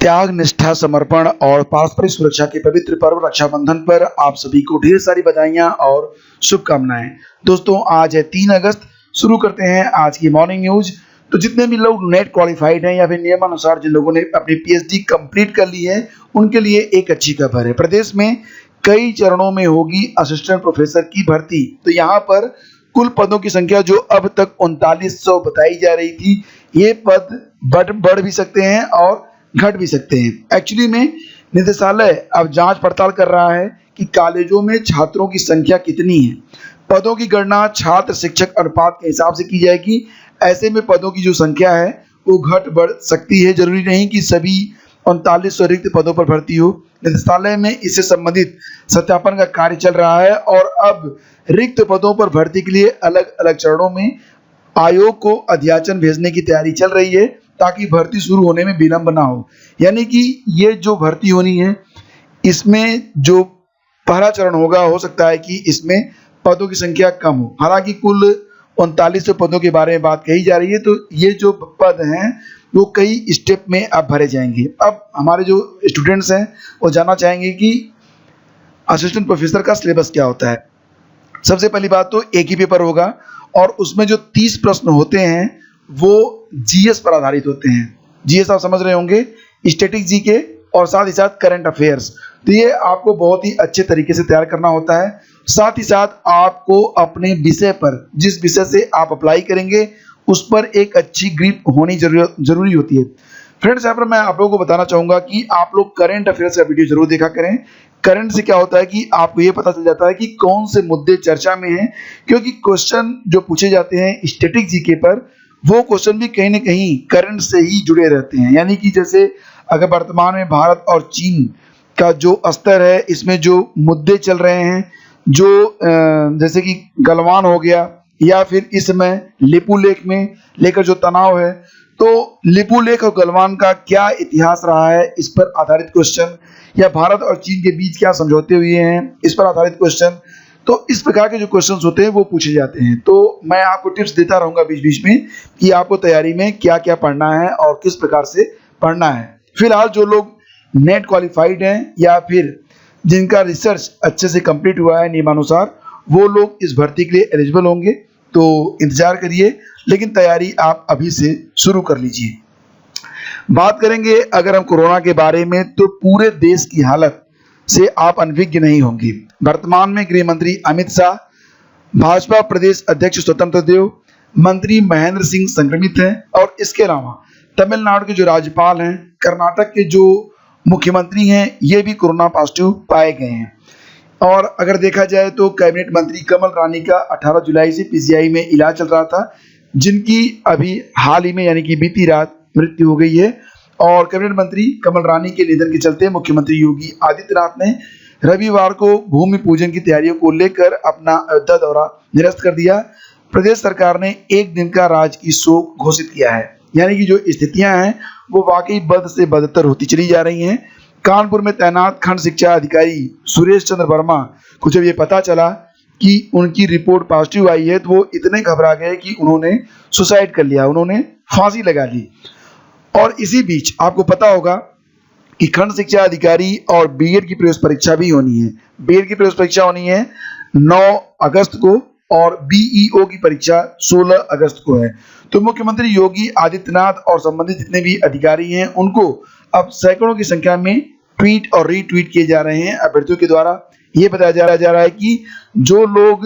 त्याग, निष्ठा, समर्पण और पारस्परिक सुरक्षा के पवित्र पर्व रक्षाबंधन पर आप सभी को ढेर सारी बधाइयां और शुभकामनाएं। दोस्तों, आज है 3 अगस्त। शुरू करते हैं आज की मॉर्निंग न्यूज। तो जितने भी लोग नेट क्वालिफाइड हैं या फिर नियमानुसार जिन लोगों ने अपनी पीएचडी कंप्लीट कर ली है, उनके लिए एक अच्छी खबर है। प्रदेश में कई चरणों में होगी असिस्टेंट प्रोफेसर की भर्ती। तो यहाँ पर कुल पदों की संख्या जो अब तक 3900 बताई जा रही थी, ये पद बढ़ भी सकते हैं और घट भी सकते हैं। एक्चुअली में निदेशालय अब जांच पड़ताल कर रहा है कि कॉलेजों में छात्रों की संख्या कितनी है। पदों की गणना छात्र शिक्षक अनुपात के हिसाब से की जाएगी। ऐसे में पदों की जो संख्या है वो घट बढ़ सकती है। जरूरी नहीं कि सभी 3900 रिक्त पदों पर भर्ती हो। निदेशालय में इससे संबंधित सत्यापन का कार्य चल रहा है और अब रिक्त पदों पर भर्ती के लिए अलग अलग चरणों में आयोग को अध्याचन भेजने की तैयारी चल रही है, ताकि भर्ती शुरू होने में विलंब ना हो। यानी कि ये जो भर्ती होनी है, इसमें जो पहला चरण होगा, हो सकता है कि इसमें पदों की संख्या कम हो। हालांकि कुल 3900 पदों के बारे में बात कही जा रही है, तो ये जो पद हैं वो कई स्टेप में अब भरे जाएंगे। अब हमारे जो स्टूडेंट्स हैं वो जानना चाहेंगे कि असिस्टेंट प्रोफेसर का सिलेबस क्या होता है। सबसे पहली बात तो एक ही पेपर होगा और उसमें जो 30 प्रश्न होते हैं वो जीएस पर आधारित होते हैं। जीएस आप समझ रहे होंगे, स्टैटिक जीके और साथ ही साथ करंट अफेयर्स। तो ये आपको बहुत ही अच्छे तरीके से तैयार करना होता है। साथ ही साथ आपको अपने विषय पर, जिस विषय से आप अप्लाई करेंगे, उस पर एक अच्छी ग्रिप होनी जरूरी होती है। फ्रेंड्स, यहाँ पर मैं आप लोगों को बताना चाहूँगा कि आप लोग करंट अफेयर्स का वीडियो जरूर देखा करें। करंट से क्या होता है कि आपको ये पता चल जाता है कि कौन से मुद्दे चर्चा में हैं, क्योंकि क्वेश्चन जो पूछे जाते हैं स्टैटिक जीके पर, वो क्वेश्चन भी कहीं ना कहीं करंट से ही जुड़े रहते हैं। यानी कि जैसे अगर वर्तमान में भारत और चीन का जो स्तर है, इसमें जो मुद्दे चल रहे हैं, जो जैसे कि गलवान हो गया, या फिर इस समय लिपू लेख में लेकर जो तनाव है, तो लिपू लेख और गलवान का क्या इतिहास रहा है, इस पर आधारित क्वेश्चन, या भारत और चीन के बीच क्या समझौते हुए हैं, इस पर आधारित क्वेश्चन। तो इस प्रकार के जो क्वेश्चंस होते हैं वो पूछे जाते हैं। तो मैं आपको टिप्स देता रहूंगा बीच बीच में कि आपको तैयारी में क्या क्या पढ़ना है और किस प्रकार से पढ़ना है। फिलहाल जो लोग नेट क्वालिफाइड हैं या फिर जिनका रिसर्च अच्छे से कंप्लीट हुआ है नियमानुसार, वो लोग इस भर्ती के लिए एलिजिबल होंगे। तो इंतजार करिए, लेकिन तैयारी आप अभी से शुरू कर लीजिए। बात करेंगे अगर हम कोरोना के बारे में, तो पूरे देश की हालत से आप अनभिज्ञ नहीं होंगे। वर्तमान में गृह मंत्री अमित शाह, भाजपा प्रदेश अध्यक्ष स्वतंत्र देव, मंत्री महेंद्र सिंह संक्रमित हैं और इसके अलावा तमिलनाडु के जो राज्यपाल हैं, कर्नाटक के जो मुख्यमंत्री हैं, ये भी कोरोना पॉजिटिव पाए गए हैं। और अगर देखा जाए तो कैबिनेट मंत्री कमल रानी का 18 जुलाई से पीजीआई में इलाज चल रहा था, जिनकी अभी हाल ही में यानी कि बीती रात मृत्यु हो गई है। और कैबिनेट मंत्री कमल रानी के निधन के चलते मुख्यमंत्री योगी आदित्यनाथ ने रविवार को भूमि पूजन की तैयारियों को लेकर अपना अयोध्या दौरा निरस्त कर दिया। प्रदेश सरकार ने एक दिन का राजकीय शोक घोषित किया है। यानी कि जो स्थितियां हैं वो वाकई बद से बदतर होती चली जा रही हैं। कानपुर में तैनात खंड शिक्षा अधिकारी सुरेश चंद्र वर्मा को जब ये पता चला कि उनकी रिपोर्ट पॉजिटिव आई है, तो वो इतने घबरा गए कि उन्होंने सुसाइड कर लिया, उन्होंने फांसी लगा ली। और इसी बीच आपको पता होगा कि खंड शिक्षा अधिकारी और बीएड की प्रवेश परीक्षा भी होनी है। बीएड की प्रवेश परीक्षा होनी है 9 अगस्त को और बीईओ की परीक्षा 16 अगस्त को है। तो मुख्यमंत्री योगी आदित्यनाथ और संबंधित जितने भी अधिकारी हैं, उनको अब सैकड़ों की संख्या में ट्वीट और रीट्वीट किए जा रहे हैं अभ्यर्थियों के द्वारा। ये बताया जा रहा है कि जो लोग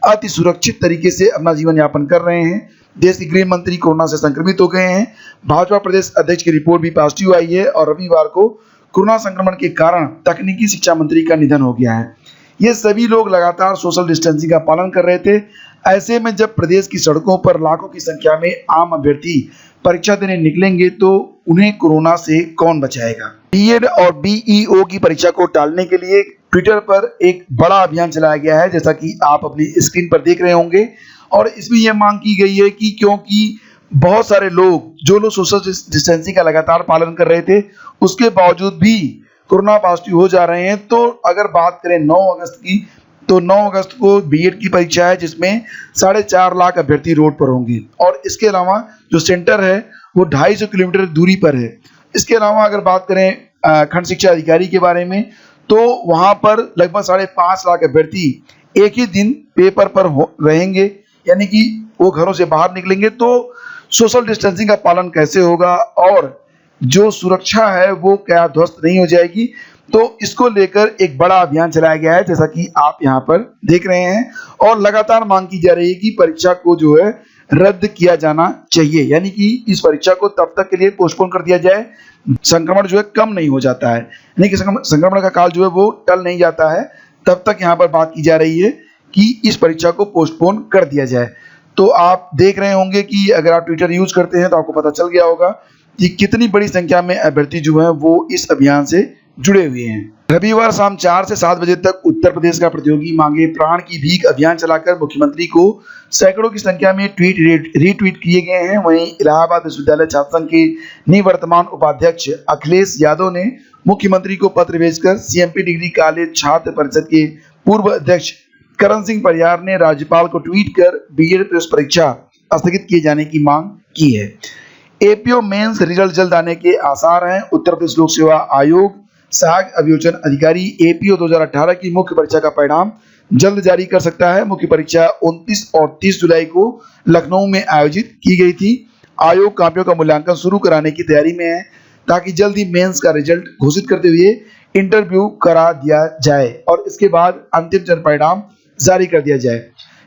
अति सुरक्षित तरीके से अपना जीवन यापन कर रहे हैं, देश के गृह मंत्री कोरोना से संक्रमित हो गए हैं, भाजपा प्रदेश अध्यक्ष की रिपोर्ट भी पॉजिटिव आई है और रविवार को कोरोना संक्रमण के कारण तकनीकी शिक्षा मंत्री का निधन हो गया है। ये सभी लोग लगातार सोशल डिस्टेंसिंग का पालन कर रहे थे। ऐसे में जब प्रदेश की सड़कों पर लाखों की संख्या में आम अभ्यर्थी परीक्षा देने निकलेंगे, तो उन्हें कोरोना से कौन बचाएगा। बीएड और बीईओ की परीक्षा को टालने के लिए ट्विटर पर एक बड़ा अभियान चलाया गया है, जैसा कि आप अपनी स्क्रीन पर देख रहे होंगे। और इसमें यह मांग की गई है कि क्योंकि बहुत सारे लोग, जो लोग सोशल डिस्टेंसिंग का लगातार पालन कर रहे थे, उसके बावजूद भी कोरोना पॉजिटिव हो जा रहे हैं। तो अगर बात करें 9 अगस्त की, तो 9 अगस्त को बीएड की परीक्षा है, जिसमें 4.5 लाख अभ्यर्थी रोड पर होंगे। और इसके अलावा जो सेंटर है वो 250 किलोमीटर दूरी पर है। इसके अलावा अगर बात करें खंड शिक्षा अधिकारी के बारे में, तो वहां पर लगभग 5.5 लाख अभ्यर्थी एक ही दिन पेपर पर रहेंगे, यानी कि वो घरों से बाहर निकलेंगे तो सोशल डिस्टेंसिंग का पालन कैसे होगा और जो सुरक्षा है वो क्या ध्वस्त नहीं हो जाएगी। तो इसको लेकर एक बड़ा अभियान चलाया गया है, जैसा कि आप यहाँ पर देख रहे हैं, और लगातार मांग की जा रही है कि परीक्षा को जो है रद्द किया जाना चाहिए, यानी कि इस परीक्षा को तब तक के लिए पोस्टपोन कर दिया जाए संक्रमण जो है कम नहीं हो जाता है, यानी कि संक्रमण का काल जो है वो टल नहीं जाता है, तब तक यहाँ पर बात की जा रही है कि इस परीक्षा को पोस्टपोन कर दिया जाए। तो आप देख रहे होंगे कि अगर आप ट्विटर यूज करते हैं तो आपको पता चल गया होगा कि कितनी बड़ी संख्या में अभ्यर्थी जो है वो इस अभियान से जुड़े हुए हैं। रविवार शाम 4 से 7 बजे तक उत्तर प्रदेश का प्रतियोगी मांगे प्राण की भीख अभियान चलाकर मुख्यमंत्री को सैकड़ों की संख्या में रीट्वीट किए गए हैं। वहीं इलाहाबाद विश्वविद्यालय छात्र संघ के निवर्तमान उपाध्यक्ष अखिलेश यादव ने मुख्यमंत्री को पत्र भेजकर सीएमपी डिग्री कॉलेज छात्र परिषद के पूर्व अध्यक्ष करण सिंह परियार ने राज्यपाल को ट्वीट कर बीएड प्रवेश परीक्षा स्थगित किए जाने की मांग की है। एपीओ मेंस रिजल्ट जल्द आने के आसार हैं। उत्तर प्रदेश लोक सेवा आयोग सहायक अभियोजन अधिकारी एपीओ 2018 की मुख्य परीक्षा का परिणाम जल्द जारी कर सकता है। मुख्य परीक्षा 29 और 30 जुलाई को लखनऊ में आयोजित की गई थी। आयोग कॉपियों का मूल्यांकन शुरू कराने की तैयारी में है ताकि जल्द ही मेंस का रिजल्ट घोषित करते हुए इंटरव्यू करा दिया जाए और इसके बाद अंतिम चरण परिणाम जारी कर दिया जाए।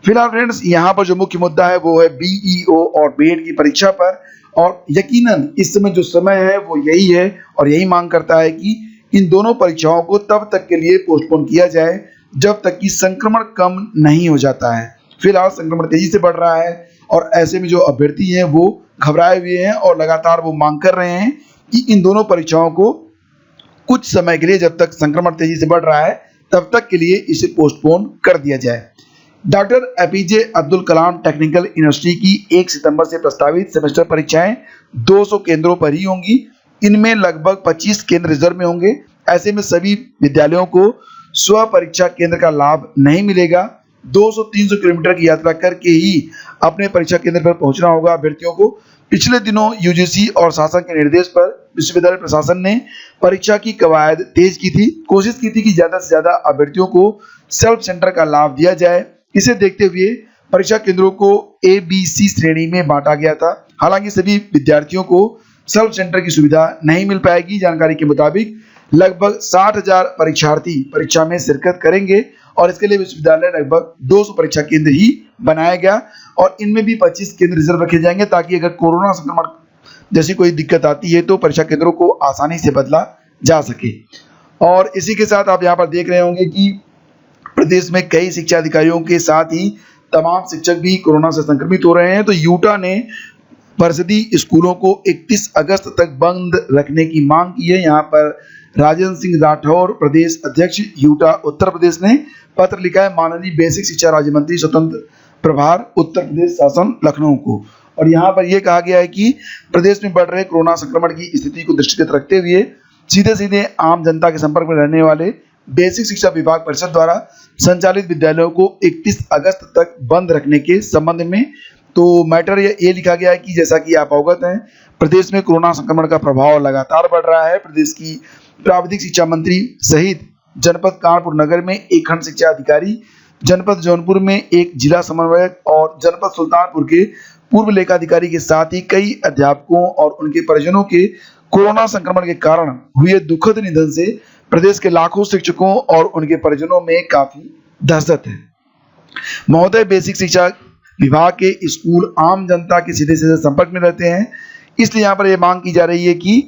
फिलहाल फ्रेंड्स, यहाँ पर जो मुख्य मुद्दा है वो है बीईओ और बीएड की परीक्षा पर, और यकीनन इस समय जो समय है वो यही है और यही मांग करता है कि इन दोनों परीक्षाओं को तब तक के लिए पोस्टपोन किया जाए जब तक कि संक्रमण कम नहीं हो जाता है। फिलहाल संक्रमण तेजी से बढ़ रहा है और ऐसे में जो अभ्यर्थी हैं वो घबराए हुए हैं और लगातार वो मांग कर रहे हैं कि इन दोनों परीक्षाओं को कुछ समय के लिए, जब तक संक्रमण तेजी से बढ़ रहा है तब तक के लिए इसे पोस्टपोन कर दिया जाए। Doctor APJ Abdul Kalam technical university की 1 सितंबर से प्रस्तावित सेमेस्टर परीक्षाएं 200 केंद्रों पर ही होंगी। इनमें लगभग 25 केंद्र रिजर्व में होंगे। ऐसे में सभी विद्यालयों को स्व परीक्षा केंद्र का लाभ नहीं मिलेगा। 200-300 किलोमीटर की यात्रा करके ही अपने परीक्षा केंद्र पर पहुंचना होगा अभ्यर्थियों को। पिछले दिनों यूजीसी और शासन के निर्देश पर विश्वविद्यालय प्रशासन ने परीक्षा की कवायद तेज की थी। कोशिश की थी कि ज्यादा से ज्यादा अभ्यर्थियों को सेल्फ सेंटर का लाभ दिया जाए। इसे देखते हुए परीक्षा केंद्रों को ABC श्रेणी में बांटा गया था। हालांकि सभी विद्यार्थियों को सेल्फ सेंटर की सुविधा नहीं मिल पाएगी। जानकारी के मुताबिक लगभग 60,000 परीक्षार्थी परीक्षा में शिरकत करेंगे और इसके लिए विश्वविद्यालय लगभग 200 परीक्षा केंद्र ही बनाया गया और इनमें भी 25 केंद्र रिजर्व रखे जाएंगे ताकि अगर कोरोना संक्रमण जैसी कोई दिक्कत आती है तो परीक्षा केंद्रों को आसानी से बदला जा सके। और इसी के साथ आप यहाँ पर देख रहे होंगे कि प्रदेश में कई शिक्षा अधिकारियों के साथ ही तमाम शिक्षक भी कोरोना से संक्रमित हो रहे हैं। तो यूटा ने परिषदी स्कूलों को 31 अगस्त तक बंद रखने की मांग की है। यहाँ पर राजेंद्र सिंह राठौर प्रदेश अध्यक्ष यूटा उत्तर प्रदेश ने पत्र लिखा है माननीय बेसिक शिक्षा राज्य मंत्री स्वतंत्र प्रभार उत्तर प्रदेश शासन लखनऊ को। और यहाँ पर यह कहा गया है कि प्रदेश में बढ़ रहे कोरोना संक्रमण की स्थिति को दृष्टिगत रखते हुए सीधे सीधे आम जनता के संपर्क में रहने वाले बेसिक शिक्षा विभाग परिषद द्वारा संचालित विद्यालयों को 31 अगस्त तक बंद रखने के संबंध में तो मैटर ये लिखा गया है कि जैसा कि आप अवगत हैं, प्रदेश में कोरोना संक्रमण का प्रभाव लगातार बढ़ रहा है। प्रदेश की प्राविधिक शिक्षा मंत्री सहित जनपद कानपुर नगर में एक खंड शिक्षा अधिकारी, जनपद जौनपुर में एक जिला समन्वयक और जनपद सुल्तानपुर के पूर्व लेखाधिकारी के साथ ही कई अध्यापकों और उनके परिजनों के कोरोना संक्रमण के कारण हुए दुखद निधन से प्रदेश के लाखों शिक्षकों और उनके परिजनों में काफी दहशत है। महोदय, बेसिक शिक्षा विभाग के स्कूल आम जनता के सीधे सीधे संपर्क में रहते हैं, इसलिए यहाँ पर यह मांग की जा रही है कि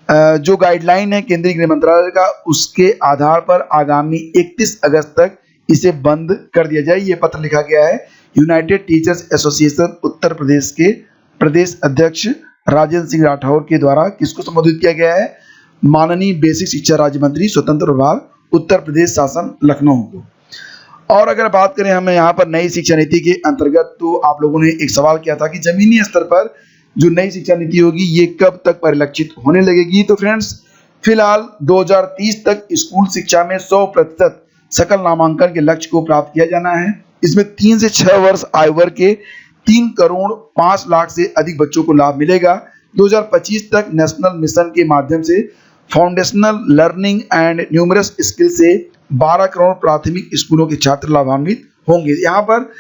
जो गाइडलाइन है केंद्रीय गृह मंत्रालय का उसके आधार पर आगामी 31 अगस्त तक इसे बंद कर दिया जाए। ये पत्र लिखा गया है United teachers association Uttar Pradesh के प्रदेश अध्यक्ष राजेंद्र सिंह राठौर के द्वारा। किसको संबोधित किया गया है? माननीय बेसिक शिक्षा राज्य मंत्री स्वतंत्र प्रभार उत्तर प्रदेश शासन लखनऊ को। और अगर बात करें हमें यहाँ पर नई शिक्षा नीति के अंतर्गत, तो आप लोगों ने एक सवाल किया था कि जमीनी स्तर पर जो नई शिक्षा नीति होगी ये कब तक परिलक्षित होने लगेगी। तो फ्रेंड्स, फिलहाल 2030 तक स्कूल शिक्षा में 100% सकल नामांकन के लक्ष्य को प्राप्त किया जाना है। इसमें 3 से 6 वर्ष आयु वर्ग के 3 करोड़ 5 लाख से अधिक बच्चों को लाभ मिलेगा, 2025 तक नेशनल मिशन के माध्यम से foundational learning and numerous skill से 12 करोड़ प्राथमिक स्कूलों के छात्र लाभान्वित होंगे। यहाँ पर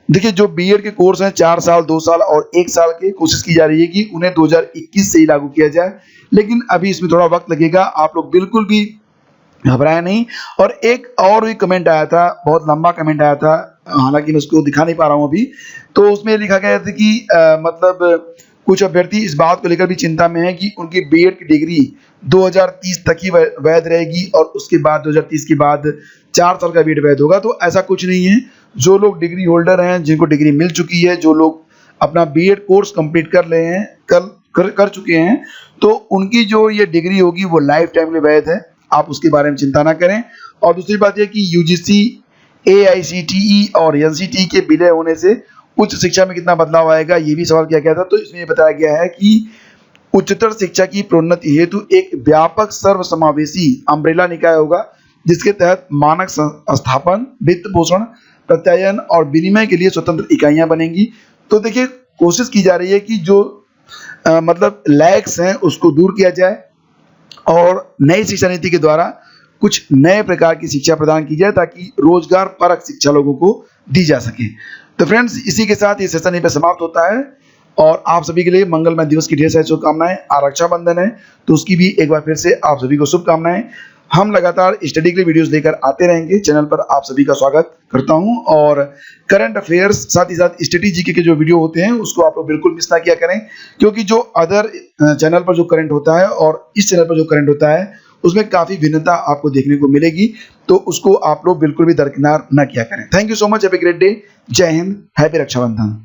देखिए, जो बीएड के कोर्स हैं 4 साल, 2 साल और 1 साल के, कोशिश की जा रही है कि उन्हें 2021 से ही लागू किया जाए, लेकिन अभी इसमें थोड़ा वक्त लगेगा। आप लोग बिल्कुल भी घबराए नहीं। और एक और भी कमेंट आया था, बहुत लंबा कमेंट आया था, हालांकि मैं उसको दिखा नहीं पा रहा हूँ अभी, तो उसमें लिखा गया था कि मतलब कुछ अभ्यर्थी इस बात को लेकर भी चिंता में है कि उनकी बीएड की डिग्री 2030 तक ही वैध रहेगी और उसके बाद 2030 के बाद 4 साल का बीएड वैध होगा। तो ऐसा कुछ नहीं है। जो लोग डिग्री होल्डर हैं, जिनको डिग्री मिल चुकी है, जो लोग अपना बीएड कोर्स कंप्लीट कर रहे हैं, कर चुके हैं, तो उनकी जो ये डिग्री होगी वो लाइफ टाइम के लिए वैध है। आप उसके बारे में चिंता ना करें। और दूसरी बात यह कि यूजीसी, एआईसीटीई और एनसीटी के विलय होने से उच्च शिक्षा में कितना बदलाव आएगा, ये भी सवाल किया गया था। तो इसमें बताया गया है कि उच्चतर शिक्षा की प्रोन्नति हेतु एक व्यापक सर्वसमावेशी अम्ब्रेला निकाय होगा, जिसके तहत मानक स्थापन, वित्त पोषण, प्रत्यायन और विनिमय के लिए स्वतंत्र इकाइयां बनेंगी। तो देखिए, कोशिश की जा रही है कि जो मतलब लैग्स हैं उसको दूर किया जाए और नई शिक्षा नीति के द्वारा कुछ नए प्रकार की शिक्षा प्रदान की जाए ताकि रोजगार परक शिक्षा लोगों को दी जा सके। तो फ्रेंड्स, इसी के साथ ये सेशन यहीं पे समाप्त होता है और आप सभी के लिए मंगलमय दिवस की ढेर सारी शुभकामनाएं। रक्षाबंधन है तो उसकी भी एक बार फिर से आप सभी को शुभकामनाएं। हम लगातार स्टडी के लिए वीडियोस लेकर आते रहेंगे। चैनल पर आप सभी का स्वागत करता हूं और करंट अफेयर्स, साथ ही साथ स्टडी जीके के जो वीडियो होते हैं उसको आप लोग बिल्कुल मिस ना किया करें, क्योंकि जो अदर चैनल पर जो करंट होता है और इस चैनल पर जो करंट होता है उसमें काफ़ी भिन्नता आपको देखने को मिलेगी, तो उसको आप लोग बिल्कुल भी दरकिनार न किया करें। Thank you so much. Have a great day. जय हिंद। हैप्पी रक्षाबंधन।